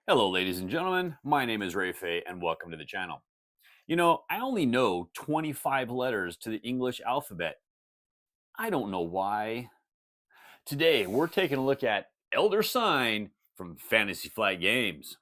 Hello, ladies and gentlemen. My name is Phay, and welcome to the channel. I only know 25 letters to the English alphabet. I don't know why. Today, we're taking a look at Elder Sign from Fantasy Flight Games.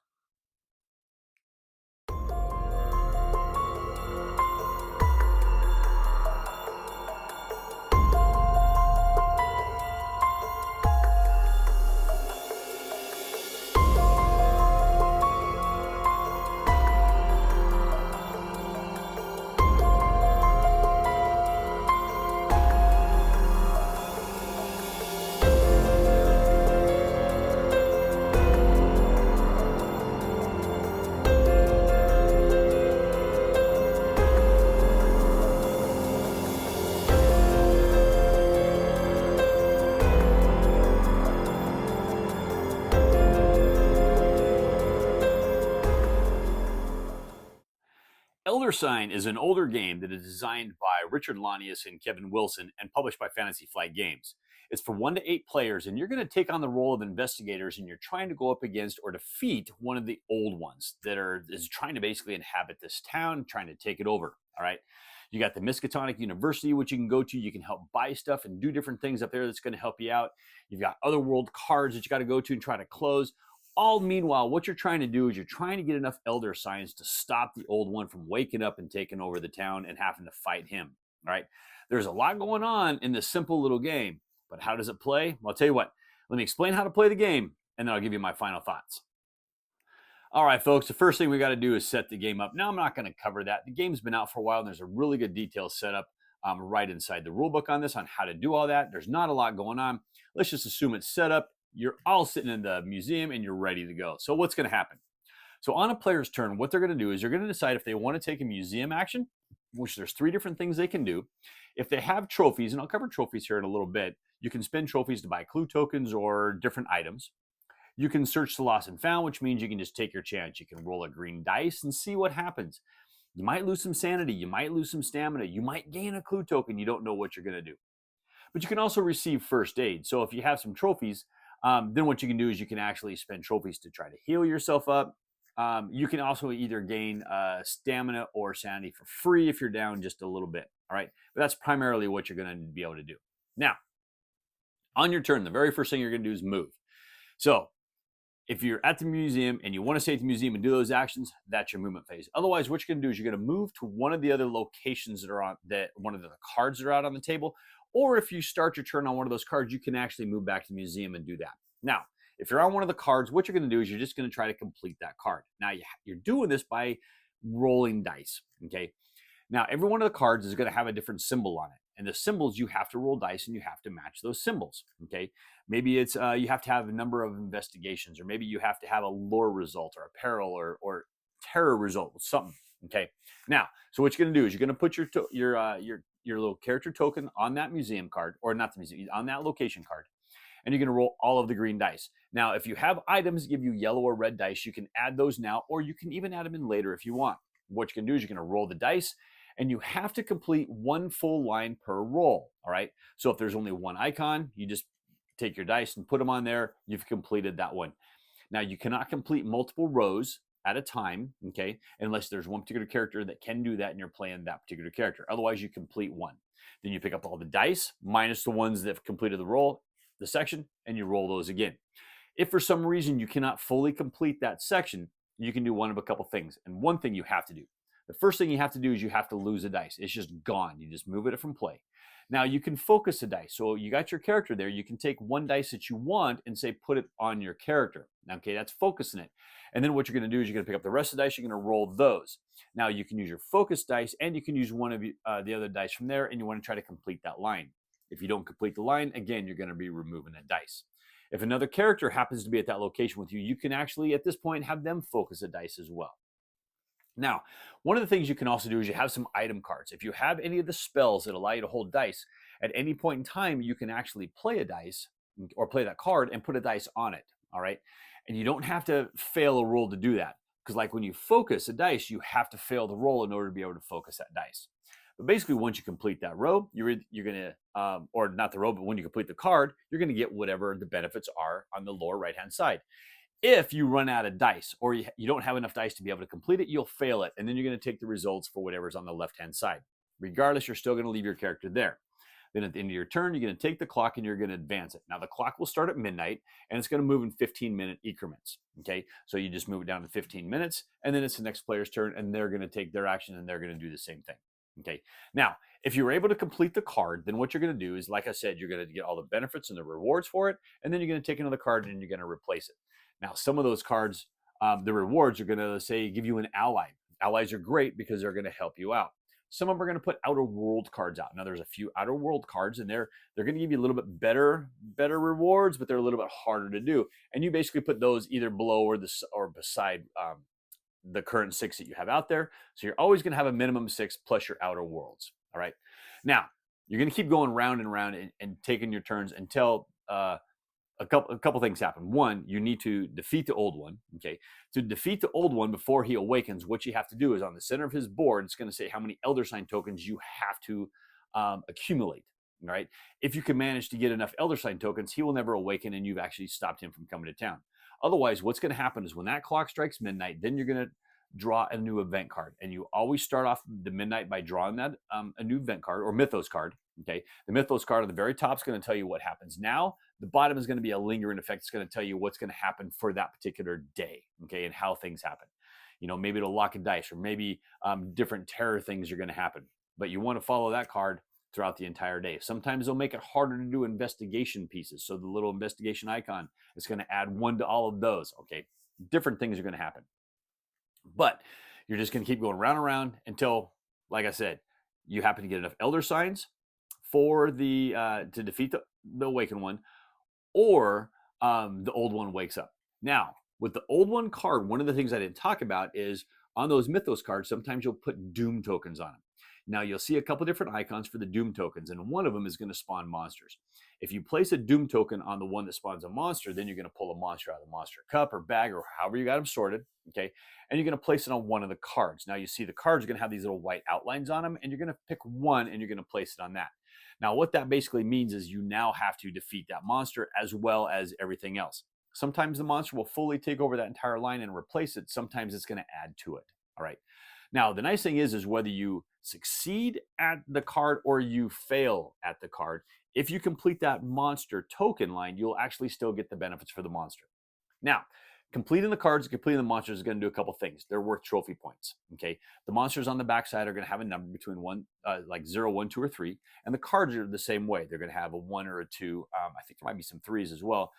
Elder Sign is an older game that is designed by Richard Lanius and Kevin Wilson and published by Fantasy Flight Games. It's for 1 to 8 players, and you're going to take on the role of investigators, and you're trying to go up against or defeat one of the old ones is trying to basically inhabit this town, trying to take it over. All right. You got the Miskatonic University, which you can go to. You can help buy stuff and do different things up there that's going to help you out. You've got other world cards that you got to go to and try to close. All meanwhile, what you're trying to do is you're trying to get enough elder signs to stop the old one from waking up and taking over the town and having to fight him. All right. There's a lot going on in this simple little game, but how does it play? Well, I'll tell you what. Let me explain how to play the game, and then I'll give you my final thoughts. All right, folks, the first thing we got to do is set the game up. Now, I'm not going to cover that. The game's been out for a while, and there's a really good detailed setup right inside the rulebook on this on how to do all that. There's not a lot going on. Let's just assume it's set up. You're all sitting in the museum, and you're ready to go. So what's going to happen? So on a player's turn, what they're going to do is they're going to decide if they want to take a museum action, which there's 3 different things they can do. If they have trophies, and I'll cover trophies here in a little bit, you can spend trophies to buy clue tokens or different items. You can search the lost and found, which means you can just take your chance. You can roll a green dice and see what happens. You might lose some sanity. You might lose some stamina. You might gain a clue token. You don't know what you're going to do. But you can also receive first aid. So if you have some trophies, then what you can do is you can actually spend trophies to try to heal yourself up. You can also either gain stamina or sanity for free if you're down just a little bit. All right. But that's primarily what you're going to be able to do. Now, on your turn, the very first thing you're going to do is move. So if you're at the museum and you want to stay at the museum and do those actions, that's your movement phase. Otherwise, what you're going to do is you're going to move to one of the other locations that are on one of the cards that are out on the table. Or if you start your turn on one of those cards, you can actually move back to the museum and do that. Now, if you're on one of the cards, what you're going to do is you're just going to try to complete that card. Now, you're doing this by rolling dice. Okay. Now, every one of the cards is going to have a different symbol on it. And the symbols, you have to roll dice and you have to match those symbols. Okay. Maybe it's you have to have a number of investigations, or maybe you have to have a lore result or a peril or terror result, something. Okay. Now, so what you're going to do is you're going to put your little character token on that museum card, or not the museum, on that location card, and you're going to roll all of the green dice. Now, if you have items that give you yellow or red dice, you can add those now, or you can even add them in later if you want. What you can do is you're going to roll the dice, and you have to complete one full line per roll. All right. So if there's only one icon, you just take your dice and put them on there. You've completed that one. Now, you cannot complete multiple rows at a time, okay, unless there's one particular character that can do that and you're playing that particular character. Otherwise, you complete one. Then you pick up all the dice minus the ones that have completed the section, and you roll those again. If for some reason you cannot fully complete that section, you can do one of a couple things. And one thing you have to do, the first thing you have to do is you have to lose a dice. It's just gone. You just move it from play. Now you can focus a dice. So you got your character there. You can take one dice that you want and say, put it on your character. Okay, that's focusing it. And then what you're going to do is you're going to pick up the rest of the dice. You're going to roll those. Now you can use your focus dice, and you can use one of the other dice from there, and you want to try to complete that line. If you don't complete the line, again, you're going to be removing that dice. If another character happens to be at that location with you, you can actually, at this point, have them focus a dice as well. Now, one of the things you can also do is you have some item cards. If you have any of the spells that allow you to hold dice, at any point in time, you can actually play a dice or play that card and put a dice on it. All right. And you don't have to fail a roll to do that. Because like when you focus a dice, you have to fail the roll in order to be able to focus that dice. But basically, once you complete that row, you're going to, or not the row, but when you complete the card, you're going to get whatever the benefits are on the lower right-hand side. If you run out of dice or you don't have enough dice to be able to complete it, you'll fail it. And then you're going to take the results for whatever's on the left-hand side. Regardless, you're still going to leave your character there. Then at the end of your turn, you're going to take the clock and you're going to advance it. Now, the clock will start at midnight and it's going to move in 15-minute increments. Okay, so you just move it down to 15 minutes and then it's the next player's turn and they're going to take their action and they're going to do the same thing. Okay, now, if you're able to complete the card, then what you're going to do is, like I said, you're going to get all the benefits and the rewards for it. And then you're going to take another card and you're going to replace it. Now, some of those cards, the rewards are going to say give you an ally. Allies are great because they're going to help you out. Some of them are going to put outer world cards out. Now, there's a few outer world cards, and they're going to give you a little bit better rewards, but they're a little bit harder to do. And you basically put those either below or beside the current 6 that you have out there. So you're always going to have a minimum 6 plus your outer worlds. All right. Now, you're going to keep going round and round and taking your turns until a couple things happen. One, you need to defeat the old one. Okay, to defeat the old one before he awakens, what you have to do is on the center of his board, it's going to say how many Elder Sign tokens you have to accumulate. All right, if you can manage to get enough Elder Sign tokens, he will never awaken, and you've actually stopped him from coming to town. Otherwise, what's going to happen is when that clock strikes midnight, then you're going to draw a new event card, and you always start off the midnight by drawing that a new event card or mythos card. Okay, the mythos card at the very top is going to tell you what happens now. The bottom is going to be a lingering effect. It's going to tell you what's going to happen for that particular day, okay, and how things happen. You know, maybe it'll lock a dice, or maybe different terror things are going to happen. But you want to follow that card throughout the entire day. Sometimes they'll make it harder to do investigation pieces. So the little investigation icon is going to add 1 to all of those. Okay, different things are going to happen. But you're just going to keep going round and round until, like I said, you happen to get enough Elder Signs for the to defeat the awakened one, or the old one wakes up. Now, with the old one card, one of the things I didn't talk about is on those mythos cards, sometimes you'll put doom tokens on them. Now, you'll see a couple different icons for the doom tokens, and one of them is going to spawn monsters. If you place a doom token on the one that spawns a monster, then you're going to pull a monster out of the monster cup or bag or however you got them sorted, okay? And you're going to place it on one of the cards. Now, you see the cards are going to have these little white outlines on them, and you're going to pick one and you're going to place it on that. Now, what that basically means is you now have to defeat that monster as well as everything else. Sometimes the monster will fully take over that entire line and replace it. Sometimes it's going to add to it, all right? Now, the nice thing is whether you succeed at the card or you fail at the card, if you complete that monster token line, you'll actually still get the benefits for the monster. Now, completing the cards, completing the monsters is going to do a couple things. They're worth trophy points, okay? The monsters on the backside are going to have a number between like 0, 1, 2, or 3, and the cards are the same way. They're going to have a 1 or a 2. I think there might be some 3s as well,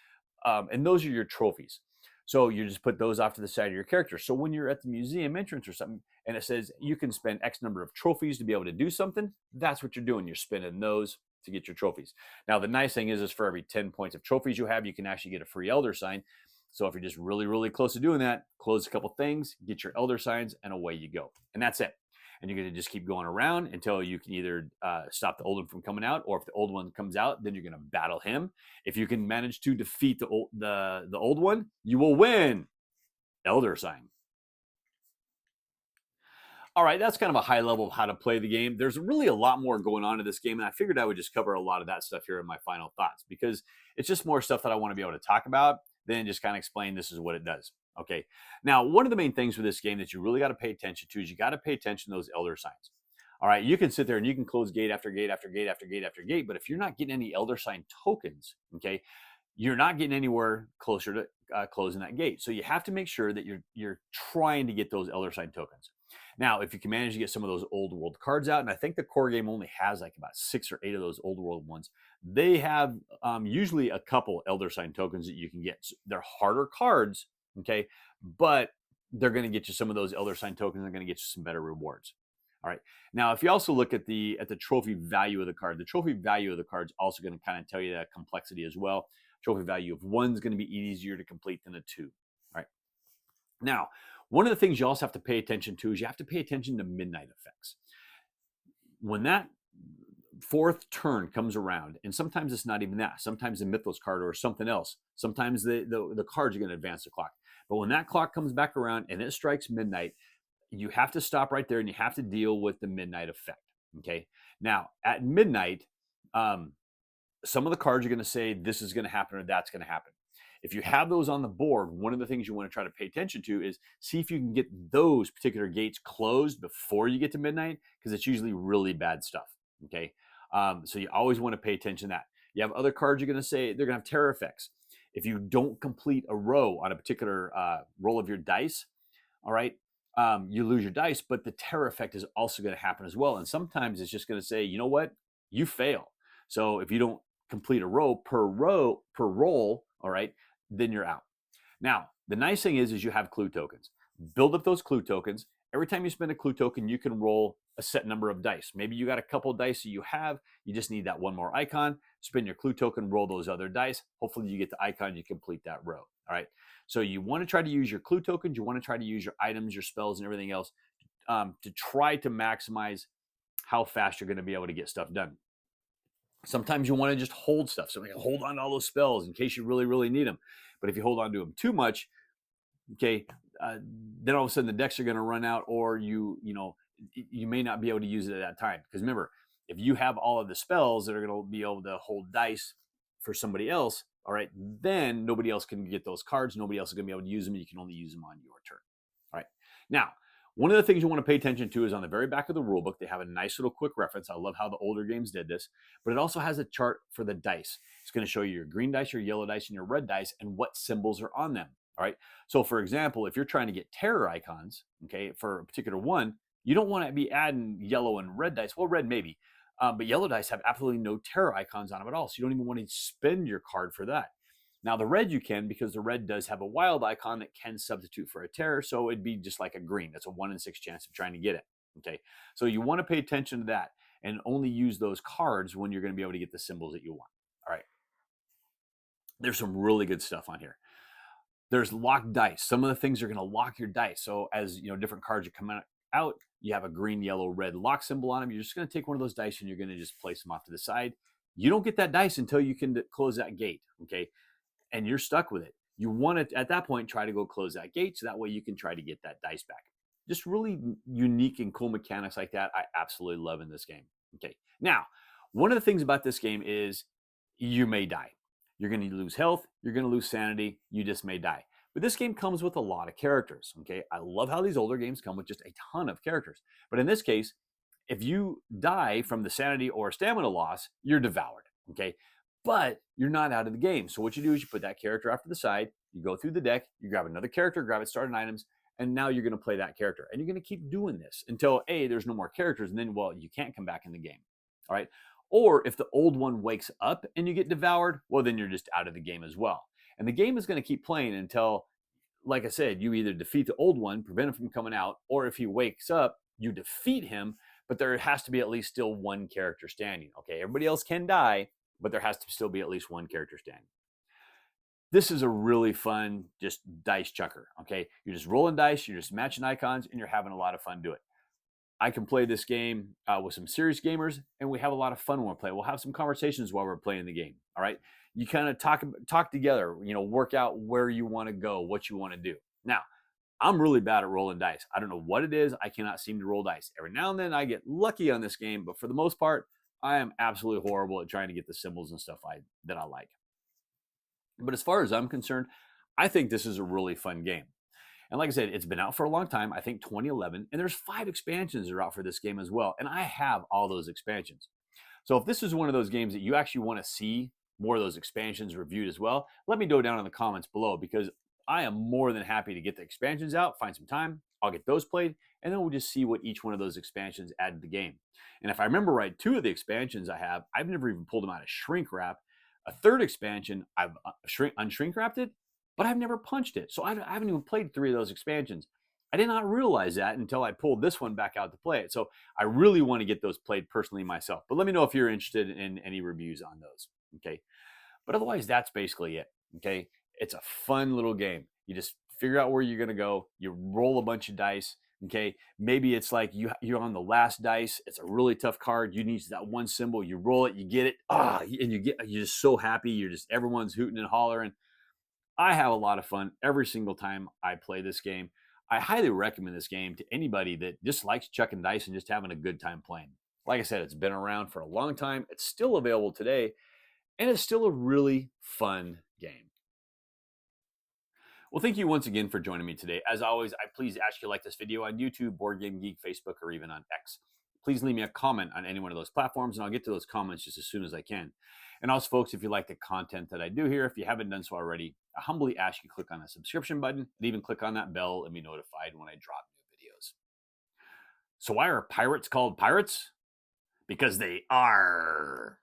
and those are your trophies. So you just put those off to the side of your character. So when you're at the museum entrance or something, and it says you can spend X number of trophies to be able to do something, that's what you're doing. You're spending those to get your trophies. Now, the nice thing is for every 10 points of trophies you have, you can actually get a free Elder Sign. So if you're just really, really close to doing that, close a couple things, get your Elder Signs, and away you go. And that's it. And you're going to just keep going around until you can either stop the old one from coming out, or if the old one comes out, then you're going to battle him. If you can manage to defeat the old one, you will win Elder Sign. All right, that's kind of a high level of how to play the game. There's really a lot more going on in this game, and I figured I would just cover a lot of that stuff here in my final thoughts, because it's just more stuff that I want to be able to talk about than just kind of explain this is what it does. Okay, now one of the main things with this game that you really got to pay attention to is you got to pay attention to those Elder Signs. All right, you can sit there and you can close gate after gate after gate after gate after gate, but if you're not getting any Elder Sign tokens, okay, you're not getting anywhere closer to closing that gate. So you have to make sure that you're trying to get those Elder Sign tokens. Now, if you can manage to get some of those old world cards out, and I think the core game only has like about 6 or 8 of those old world ones, they have usually a couple Elder Sign tokens that you can get. So they're harder cards, okay, but they're going to get you some of those Elder Sign tokens. They're going to get you some better rewards. All right. Now, if you also look at the trophy value of the card, the trophy value of the card is also going to kind of tell you that complexity as well. Trophy value of 1 is going to be easier to complete than a 2. All right. Now, one of the things you also have to pay attention to is you have to pay attention to midnight effects. When that 4th turn comes around, and sometimes it's not even that. Sometimes the Mythos card or something else. Sometimes the cards are going to advance the clock. But when that clock comes back around and it strikes midnight, you have to stop right there and you have to deal with the midnight effect. Okay. Now, at midnight, some of the cards are going to say this is going to happen or that's going to happen. If you have those on the board, one of the things you want to try to pay attention to is see if you can get those particular gates closed before you get to midnight, because it's usually really bad stuff. Okay. So you always want to pay attention to that. You have other cards you're going to say they're going to have terror effects. If you don't complete a row on a particular roll of your dice, all right, you lose your dice, but the terror effect is also going to happen as well. And sometimes it's just going to say, you know what, you fail. So if you don't complete a row per roll, all right, then you're out. Now, the nice thing is you have clue tokens. Build up those clue tokens. Every time you spend a clue token, you can roll a set number of dice. Maybe you got a couple dice that you have. You just need that one more icon. Spend your clue token, roll those other dice. Hopefully you get the icon, you complete that row. All right. So you want to try to use your clue tokens. You want to try to use your items, your spells, and everything else to try to maximize how fast you're going to be able to get stuff done. Sometimes you want to just hold stuff. So you hold on to all those spells in case you really, really need them. But if you hold on to them too much, okay, then all of a sudden the decks are going to run out, or you may not be able to use it at that time. Because remember, if you have all of the spells that are going to be able to hold dice for somebody else, all right, then nobody else can get those cards. Nobody else is going to be able to use them. You can only use them on your turn. All right. Now, one of the things you want to pay attention to is on the very back of the rule book, they have a nice little quick reference. I love how the older games did this, but it also has a chart for the dice. It's going to show you your green dice, your yellow dice, and your red dice, and what symbols are on them. All right. So for example, if you're trying to get terror icons, okay, for a particular one, you don't want to be adding yellow and red dice. Well, red maybe, but yellow dice have absolutely no terror icons on them at all. So you don't even want to spend your card for that. Now the red you can, because the red does have a wild icon that can substitute for a terror. So it'd be just like a green. That's a 1 in 6 chance of trying to get it. Okay. So you want to pay attention to that and only use those cards when you're going to be able to get the symbols that you want. All right. There's some really good stuff on here. There's locked dice. Some of the things are going to lock your dice. So as you know, different cards are coming out, you have a green, yellow, red lock symbol on them. You're just going to take one of those dice and you're going to just place them off to the side. You don't get that dice until you can close that gate. Okay. And you're stuck with it. You want to, at that point, try to go close that gate so that way you can try to get that dice back. Just really unique and cool mechanics like that I absolutely love in this game. Okay. Now, one of the things about this game is you may die. You're going to lose health. You're going to lose sanity. You just may die. But this game comes with a lot of characters. Okay. I love how these older games come with just a ton of characters. But in this case, if you die from the sanity or stamina loss, you're devoured. Okay. But you're not out of the game. So what you do is you put that character off to the side, you go through the deck, you grab another character, grab it, starting items, and now you're going to play that character. And you're going to keep doing this until A, there's no more characters, and then, well, you can't come back in the game. All right. Or if the old one wakes up and you get devoured, well, then you're just out of the game as well. And the game is going to keep playing until, like I said, you either defeat the old one, prevent him from coming out, or if he wakes up, you defeat him, but there has to be at least still one character standing. Okay. Everybody else can die, but there has to still be at least one character standing. This is a really fun, just dice chucker. Okay. You're just rolling dice, you're just matching icons, and you're having a lot of fun doing it. I can play this game with some serious gamers, and we have a lot of fun when we play. We'll have some conversations while we're playing the game. All right. You kind of talk together, work out where you want to go, what you want to do. Now, I'm really bad at rolling dice. I don't know what it is. I cannot seem to roll dice. Every now and then I get lucky on this game, but for the most part, I am absolutely horrible at trying to get the symbols and stuff that I like. But as far as I'm concerned, I think this is a really fun game. And like I said, it's been out for a long time, I think 2011, and there's 5 expansions that are out for this game as well. And I have all those expansions. So if this is one of those games that you actually want to see more of those expansions reviewed as well, let me know down in the comments below, because I am more than happy to get the expansions out, find some time, I'll get those played, and then we'll just see what each one of those expansions add to the game. And if I remember right, 2 of the expansions I've never even pulled them out of shrink wrap. A third expansion, I've unshrink wrapped it, but I've never punched it. So I haven't even played 3 of those expansions. I did not realize that until I pulled this one back out to play it. So I really want to get those played personally myself. But let me know if you're interested in any reviews on those. Okay. But otherwise, that's basically it. Okay. It's a fun little game. You just figure out where you're going to go. You roll a bunch of dice. Okay. Maybe it's like you're on the last dice. It's a really tough card. You need that one symbol. You roll it, you get it. And you're just so happy. Everyone's hooting and hollering. I have a lot of fun every single time I play this game. I highly recommend this game to anybody that just likes chucking dice and just having a good time playing. Like I said, it's been around for a long time. It's still available today, and it's still a really fun game. Well, thank you once again for joining me today. As always, I please ask you to like this video on YouTube, Board Game Geek, Facebook, or even on X. Please leave me a comment on any one of those platforms, and I'll get to those comments just as soon as I can. And also, folks, if you like the content that I do here, if you haven't done so already, I humbly ask you to click on the subscription button and even click on that bell and be notified when I drop new videos. So why are pirates called pirates? Because they are.